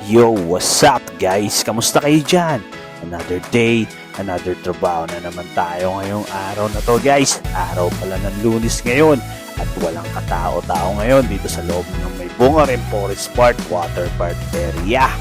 Yo, what's up guys? Kamusta kayo dyan? Another day, another trabaho na naman tayo ngayong araw na to guys. Araw pala ng Lunes ngayon at walang katao-tao ngayon dito sa loob ng May Bunga Forest Park Water Park area.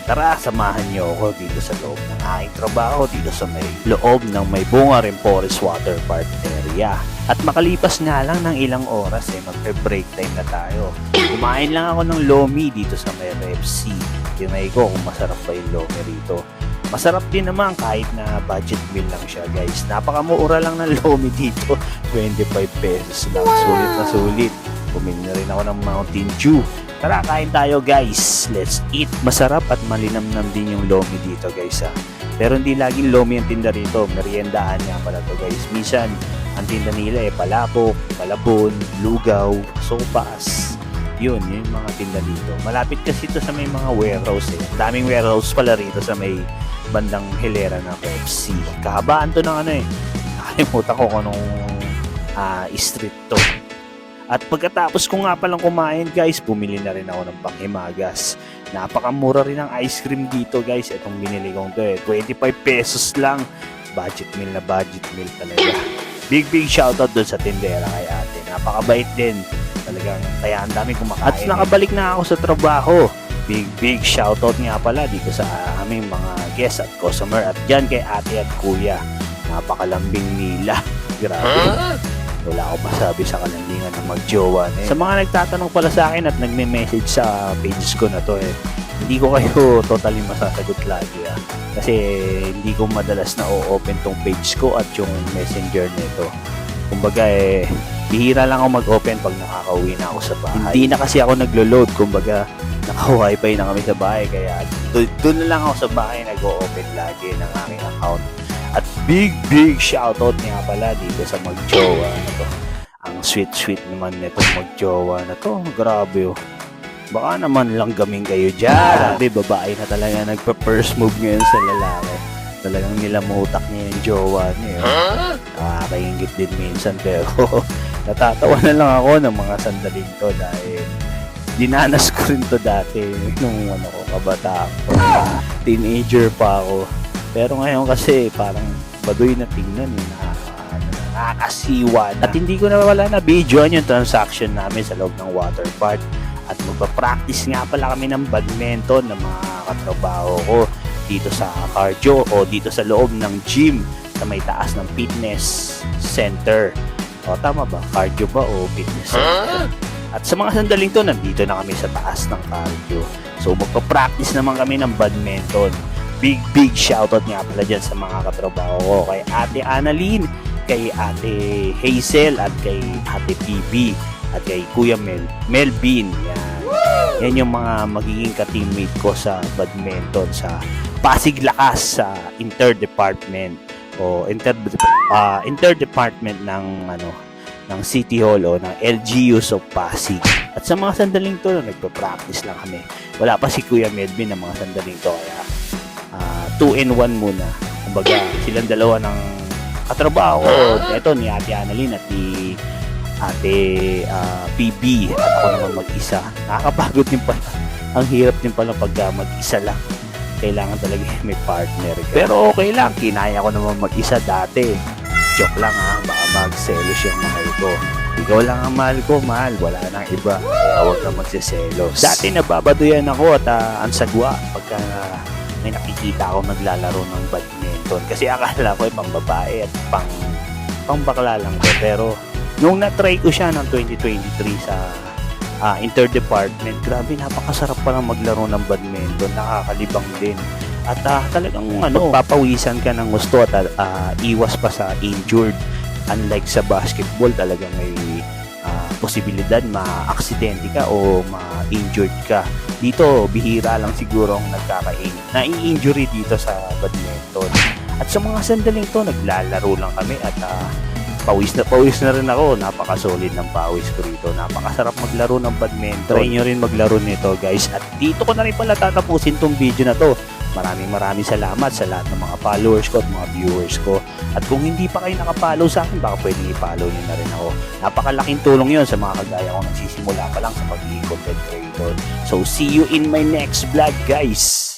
Tara, samahan niyo ako dito sa loob ng aking trabaho dito sa may loob ng May Bunga Forest Water Park area. At makalipas nga lang ng ilang oras magpe-break time na tayo. Kumain lang ako ng lomi dito sa may RFC. Tinay ko kung masarap ba yung lomi rito. Masarap din naman kahit na budget meal lang siya guys. Napakamura lang ng lomi dito. 25 pesos lang. Sulit na sulit. Bumili na rin ako ng Mountain Dew. Tara, kain tayo guys. Let's eat. Masarap at malinamnam din yung lomi dito guys ha. Pero hindi laging lomi ang tinda rito. Meriendahan nga pala to guys. Minsan, ang tinda nila palabok, palabon, lugaw, sopas. Yun yung mga tinda dito. Malapit kasi ito sa may mga warehouse Daming warehouse pala rito sa may bandang hilera ng KFC. Kahabaan to ng nakalimutan ko kung anong street to. At pagkatapos ko nga palang kumain guys, bumili na rin ako ng panghimagas. Napakamura rin ang ice cream dito guys. Itong binili kong to 25 pesos lang. Budget meal na budget meal talaga. Big shoutout doon sa tindera kay ate. Napakabait din. Talagang kaya ang dami kumakain. At nakabalik na ako sa trabaho. Big shoutout nga pala dito sa aming mga guests at customer. At dyan kay ate at kuya. Napakalambing nila. Grabe. Wala ako masabi sa kalambingan ng magjowa na Sa mga nagtatanong pala sa akin at nagme-message sa pages ko na to hindi ko kayo totally masasagot lagi Kasi hindi ko madalas na o-open tong page ko at yung messenger nito. Kumbaga bihira lang ako mag-open pag nakakauwi na ako sa bahay. Hindi na kasi ako naglo-load. Kumbaga naka-wifi na kami sa bahay. Kaya doon na lang ako sa bahay nag-o-open lagi ng aking account. At big shoutout nga pala dito sa magjowa na to. Ang sweet naman nitong magjowa na to. Grabe Baka naman lang gaming kayo dyan. Grabe, babae na talaga nagpa-first move ngayon sa lalaki. Talagang nilamutak niya yung jowa niya. Nakakaingit din minsan pero natatawa na lang ako ng mga sandaling to dahil dinanas ko rin to dati nung kabataan ko. Teenager pa ako. Pero ngayon kasi parang baduy na tingnan nakakasiwa na. At hindi ko na wala na videoan yung transaction namin sa loob ng water park. At magpa-practice nga pala kami ng badminton ng mga katrabaho ko dito sa cardio o dito sa loob ng gym sa may taas ng fitness center. O tama ba? Cardio ba o fitness center? At sa mga sandaling to, nandito na kami sa taas ng cardio. So magpa-practice naman kami ng badminton. Big shoutout nga pala dyan sa mga katrabaho ko. Kay Ate Annalyn, kay Ate Hazel at kay Ate PB. At kay Kuya Melvin. Yan yung mga magiging ka-teammate ko sa badminton sa Pasig Lakas sa interdepartment o interdepartment ng City Hall o ng LGUs of Pasig. At sa mga sandaling to, nagpa-practice lang kami. Wala pa si Kuya Melvin ng mga sandaling to kaya 2-in-1 muna. Kumbaga, silang dalawa ng katrabaho ko. Ito ni Ate Annalyn at ni Ate PB at ako naman mag-isa. Nakakapagod din pala. Ang hirap din pala pagka mag-isa lang. Kailangan talaga may partner ka. Pero okay lang, kinaya ko naman mag-isa dati. Joke lang baka magselos yung mahal ko. Ikaw lang ang mahal ko, mahal. Wala nang iba. Kaya huwag na magsiselos. Dati nababaduyan ako at ang sagwa pagka may nakikita ako naglalaro ng badminton. Kasi akala ko pang babae at pang bakla lang ko. Pero nung na-try ko siya ng 2023 sa interdepartment, grabe, napakasarap pa lang maglaro ng badminton, nakakalibang din. At talagang papawisan ka ng gusto at iwas pa sa injured. Unlike sa basketball, talagang may posibilidad ma-aksidente ka o ma-injured ka. Dito, bihira lang siguro ang nai-injury dito sa badminton. At sa mga sandaling to, naglalaro lang kami at pawis na rin ako. Napaka-solid ng pawis ko rito. Napakasarap maglaro ng badminton. Try nyo rin maglaro nito guys. At dito ko na rin pala tatapusin tong video na to. Maraming salamat sa lahat ng mga followers ko at mga viewers ko. At kung hindi pa kayo nakapollow sa akin, baka pwedeng i-follow nyo na rin ako. Napakalaking tulong yon sa mga kagaya kong nagsisimula pa lang sa pagiging content creator. So see you in my next vlog, guys!